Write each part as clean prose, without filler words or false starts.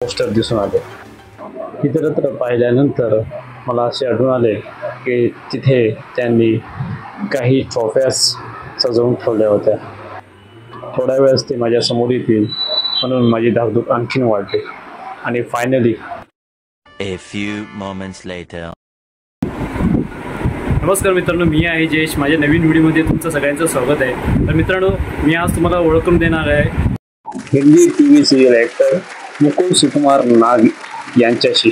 Poster दिसून आले। इतरत्र पाहिल्यानंतर मला असे आढळून आले की तिथे त्यांनी काही ट्रॉफ्याज सजवून ठेवल्या होत्या। थोड्या वेळास ते माझ्या समोर येतील म्हणून माझी धाकधूक आणखीन वाढली आणि finally A few moments later. नमस्कार मित्रांनो, मी आहे जयेश। माझ्या नवीन व्हिडिओमध्ये तुमचं सगळ्यांचं स्वागत आहे। तर मित्रांनो, मी आज तुम्हाला ओळख करून देणार आहे Hindi TV serial actor Mukul Sukumar Nag यांच्याशी।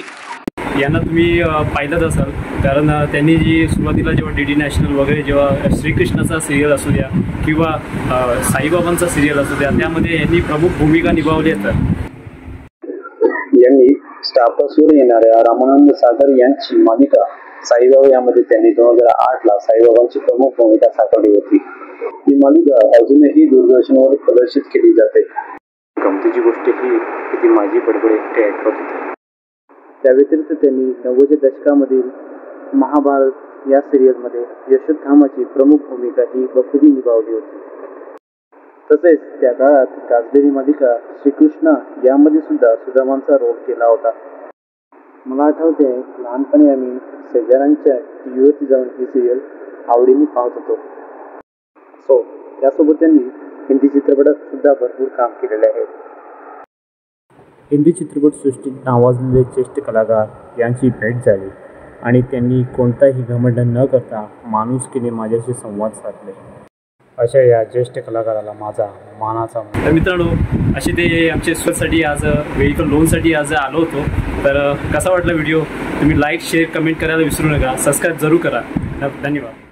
यांना तुम्ही पाहिलंच असाल, कारण त्यांनी जी सुरुवातीला जेव्हा DD नॅशनल वगैरे जेव्हा श्रीकृष्णाचा सिरियल असू द्या किंवा साईबाबांचा सिरियल असू द्या, त्यामध्ये यांनी प्रमुख भूमिका निभावली आहे। यांनी स्टार प्लसवर येणाऱ्या रामानंद सागर यांची मालिका साईबाबा यामध्ये त्यांनी 2008ला साईबाबांची प्रमुख भूमिका साकारली होती। ही मालिका अजूनही दूरदर्शनवर प्रदर्शित केली जाते। गमतीची गोष्ट ही की ती माझी बडबड एकटे ऐकत होते। त्या व्यतिरिक्त त्यांनी 90च्या दशकामधील महाभारत या सिरियलमध्ये यशोत्थामाची प्रमुख भूमिका ही बखूबी निभावली होती। तसेच त्या काळात गाजलेली मालिका श्रीकृष्ण यामध्ये सुद्धा सुदामांचा रोल केला होता। मला आठवते, लहानपणी आम्ही शेजाऱ्यांच्या टीव्हीवरती जाऊन ही सिरियल आवडीने पाहत होतो। त्यासोबत त्यांनी हिंदी चित्रपटात सुद्धा भरपूर काम केलेले आहे। हिंदी चित्रपटसृष्टीत नावाजलेले ज्येष्ठ कलाकार यांची भेट झाली आणि त्यांनी कोणताही घमंड न करता माणुसकीने माझ्याशी संवाद साधले। अशा या ज्येष्ठ कलाकाराला माझा मानाचा। तर मित्रांनो, असे ते आमच्या स्टोरसाठी आज व्हेकल लोनसाठी आज आलो होतो। तर कसा वाटला व्हिडिओ? तुम्ही लाईक, शेअर, कमेंट करायला विसरू नका। सबस्क्राईब जरूर करा। धन्यवाद।